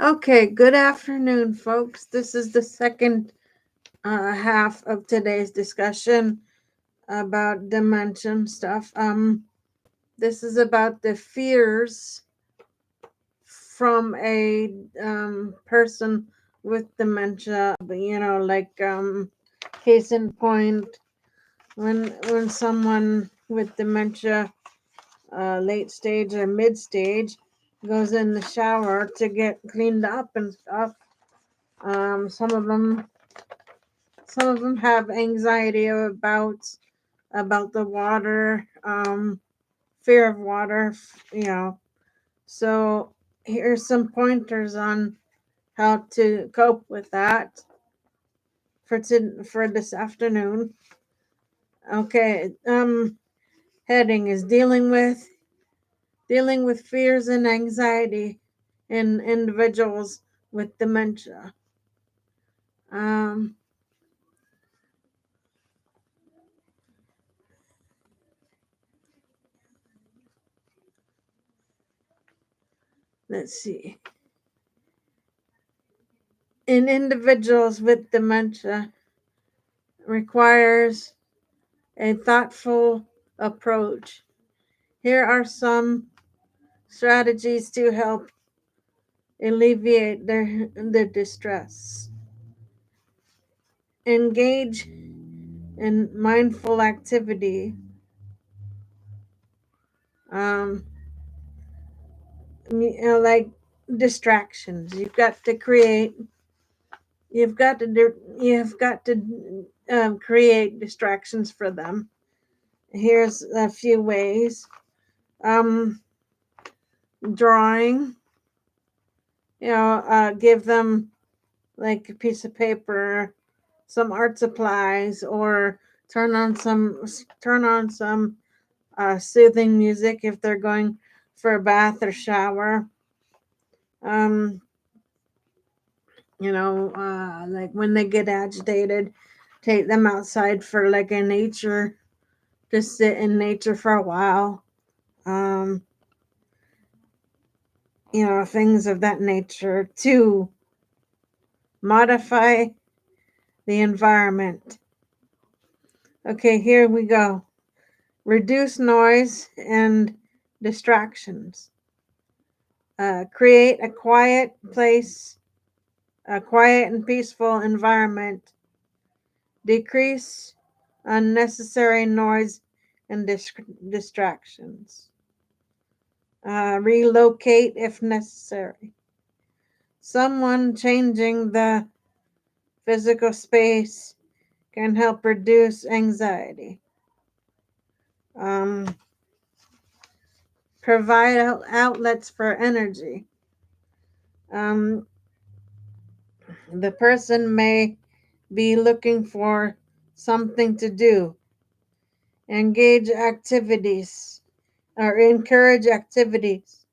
Okay, good afternoon, folks. This is the second half of today's discussion about dementia stuff. This is about the fears from a person with dementia. Case in point, when someone with dementia, late stage or mid stage, goes in the shower to get cleaned up and stuff. Um, some of them some of them have anxiety about the water, fear of water, you know. So here's some pointers on how to cope with that for this afternoon. Okay, heading is dealing with fears and anxiety in individuals with dementia. Um, let's see. In individuals with dementia requires a thoughtful approach. Here are some strategies to help alleviate their distress. Engage in mindful activity. Um, like distractions. You've got to create distractions for them. Here's a few ways. Um, Drawing. Give them like a piece of paper, some art supplies, or turn on some soothing music if they're going for a bath or shower. Um, like when they get agitated, take them outside for like a nature, just sit in nature for a while. Um, things of that nature to modify the environment. Okay, here we go. Reduce noise and distractions. Create a quiet place, a quiet and peaceful environment. Decrease unnecessary noise and distractions. Relocate if necessary. Someone changing the physical space can help reduce anxiety. Um, Provide outlets for energy. Um, the person may be looking for something to do. Engage activities or encourage activities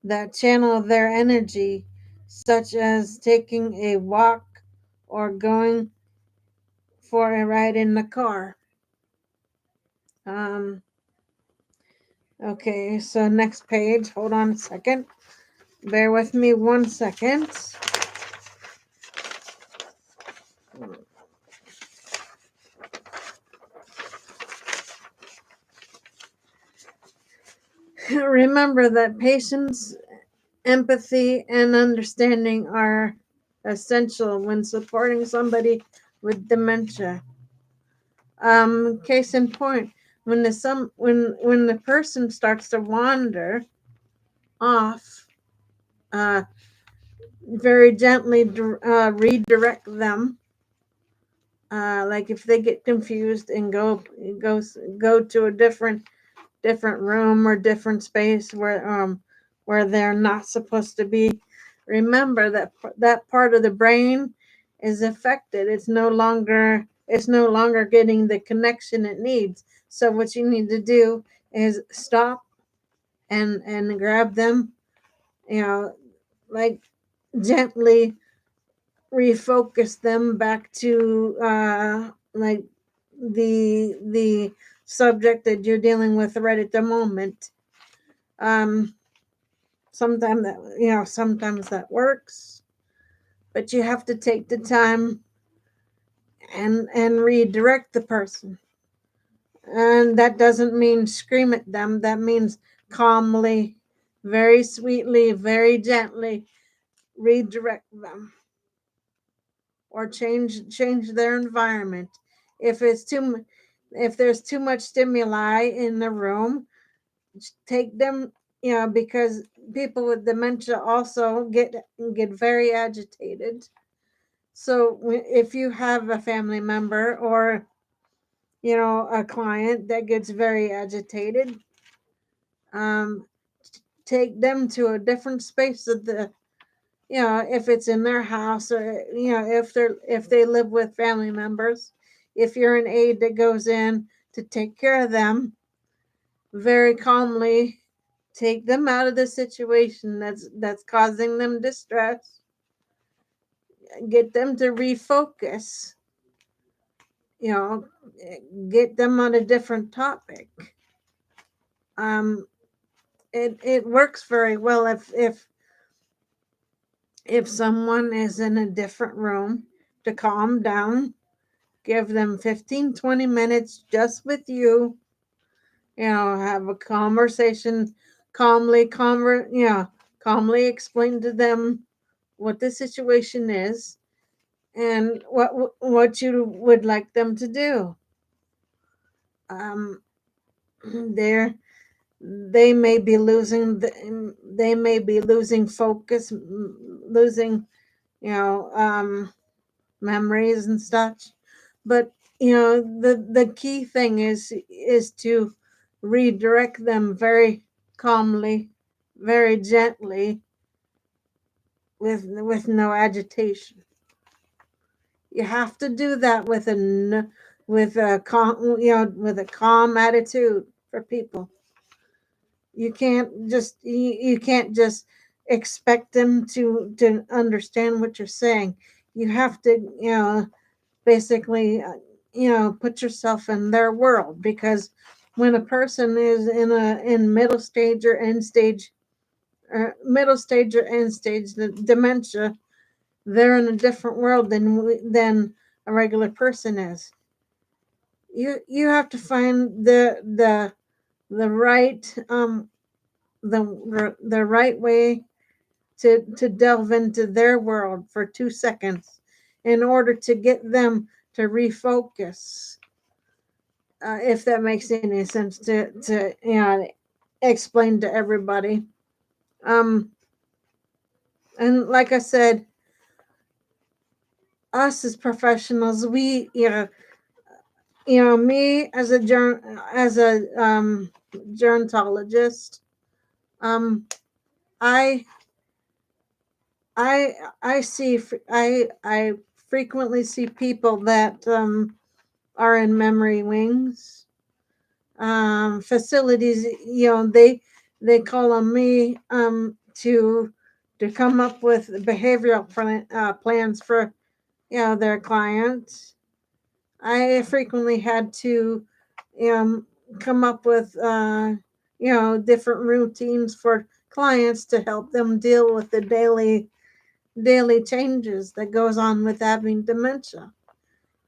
that channel their energy, such as taking a walk or going for a ride in the car. Um, okay, so next page. Hold on a second. Bear with me 1 second. Remember that patience, empathy, and understanding are essential when supporting somebody with dementia. Case in point, when the person starts to wander off, uh, very gently redirect them. Like if they get confused and go to a different room or different space where they're not supposed to be. Remember that part of the brain is affected. It's no longer getting the connection it needs. So what you need to do is stop and grab them, you know, like gently refocus them back to like the subject that you're dealing with right at the moment. Um, Sometimes that works, but you have to take the time and redirect the person. And that doesn't mean scream at them. That means calmly, very sweetly, very gently redirect them, or change their environment. If it's too if there's too much stimuli in the room, take them, because people with dementia also get very agitated. So if you have a family member or a client that gets very agitated, um, take them to a different space of the, if it's in their house, or if they live with family members, if you're an aide that goes in to take care of them, very calmly take them out of the situation that's causing them distress, get them to refocus, you know get them on a different topic. um it works very well if someone is in a different room, to calm down, give them 15-20 minutes just with you, have a conversation, calmly explain to them what the situation is and what you would like them to do. um there they may be losing focus, losing, you know um memories and such. But the key thing is to redirect them very calmly, very gently, with no agitation. You have to do that with a calm attitude for people. You can't just expect them to understand what you're saying. You have to, basically, put yourself in their world, because when a person is in middle stage or end stage the dementia, they're in a different world than a regular person is. You have to find the right the right way to delve into their world for 2 seconds in order to get them to refocus. If that makes any sense to explain to everybody. Um, and like I said, us as professionals, we me as a gerontologist, um, I I I frequently see people that are in memory wings facilities. They call on me to come up with behavioral plans for their clients. I frequently had to come up with different routines for clients to help them deal with the daily changes that goes on with having dementia.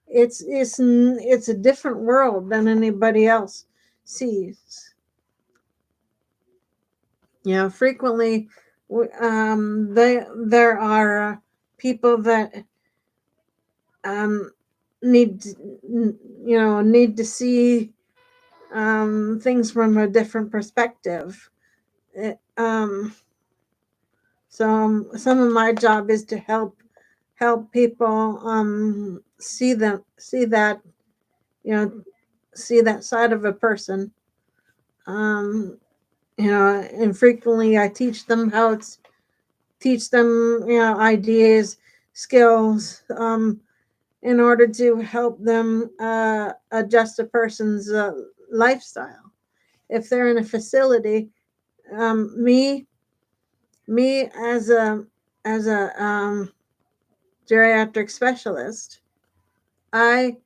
It's a different world than anybody else sees. Frequently, there are people that um, need need to see things from a different perspective. It, so some of my job is to help people you know see that side of a person. Um, and frequently I teach them ideas, skills, in order to help them adjust a person's lifestyle. If they're in a facility, um, me me as a geriatric specialist, I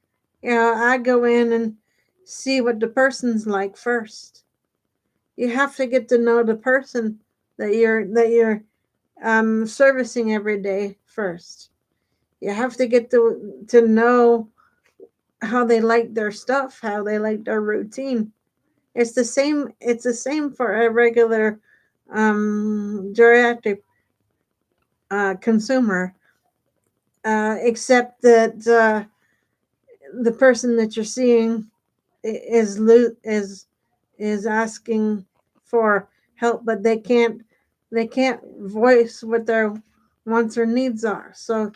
I go in and see what the person's like first. You have to get to know the person that you're servicing every day first. You have to get to know how they like their stuff, how they like their routine. It's the same for a regular geriatric consumer, except that the person that you're seeing is is asking for help, but they can't voice what their wants or needs are. So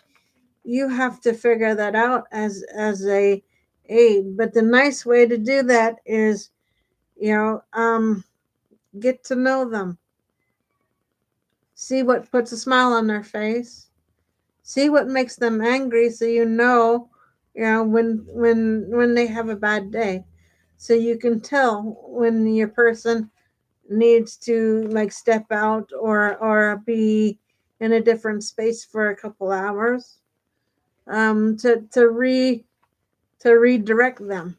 you have to figure that out as a aid. But the nice way to do that is, get to know them, see what puts a smile on their face, see what makes them angry, so when they have a bad day, so you can tell when your person needs to like step out or be in a different space for a couple hours, to redirect them.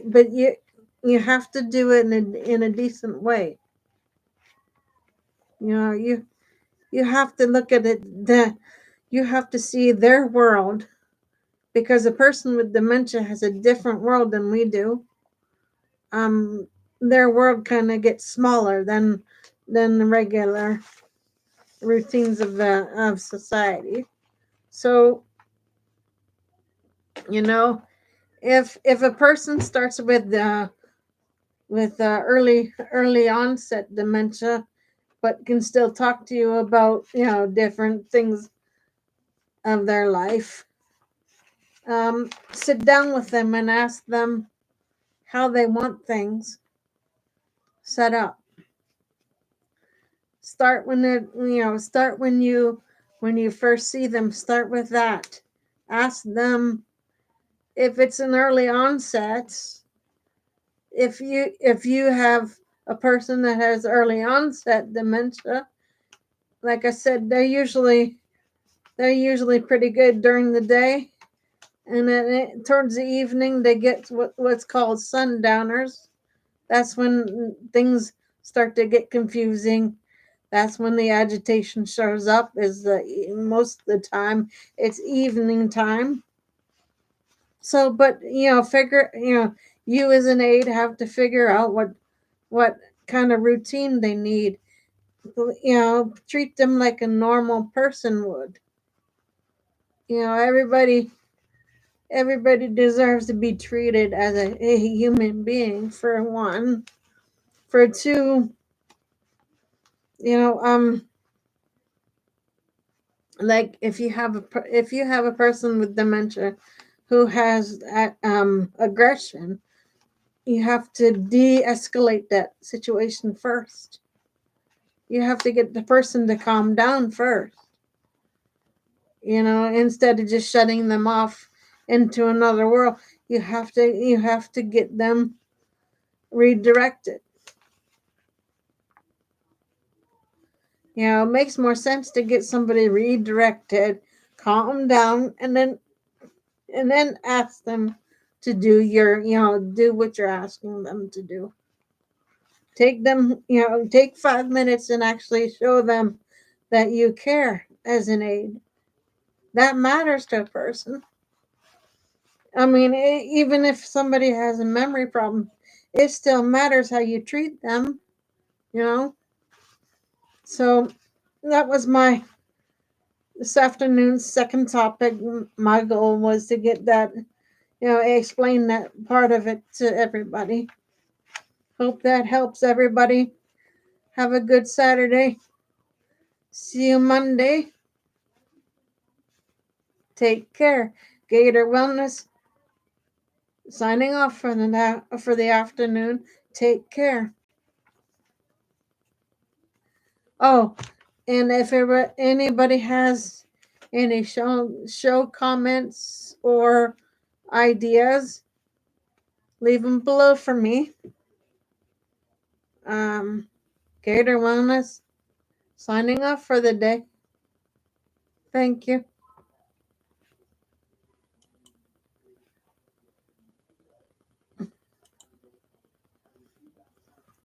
But you have to do it in a decent way. You have to look at it, you have to see their world, because a person with dementia has a different world than we do. um their world kind of gets smaller than the regular routines of society. So, you know if a person starts with early onset dementia, but can still talk to you about different things of their life, sit down with them and ask them how they want things set up. Start when it start when you first see them. Start with that. Ask them if it's an early onset. If you have a person that has early onset dementia, like I said, they're usually pretty good during the day, and then towards the evening they get what's called sundowners. That's when things start to get confusing. That's when the agitation shows up. Is most of the time it's evening time. So, but figure you as an aide have to figure out what kind of routine they need. Treat them like a normal person would. Everybody deserves to be treated as a human being, for one. For two, you know like if you have a person with dementia who has aggression, you have to de-escalate that situation first. You have to get the person to calm down first, instead of just shutting them off into another world. You have to get them redirected. It makes more sense to get somebody redirected, calm them down, and then ask them to do what you're asking them to do. Take 5 minutes and actually show them that you care as an aide. That matters to a person. I mean, even if somebody has a memory problem, it still matters how you treat them, you know? So that was my this afternoon's second topic. My goal was to get that, explain that part of it to everybody. Hope that helps everybody. Have a good Saturday. See you Monday. Take care. Gator Wellness signing off for the afternoon. Take care. Oh, and if anybody has any show comments or ideas, leave them below for me. Um, Gator Wellness signing off for the day. Thank you.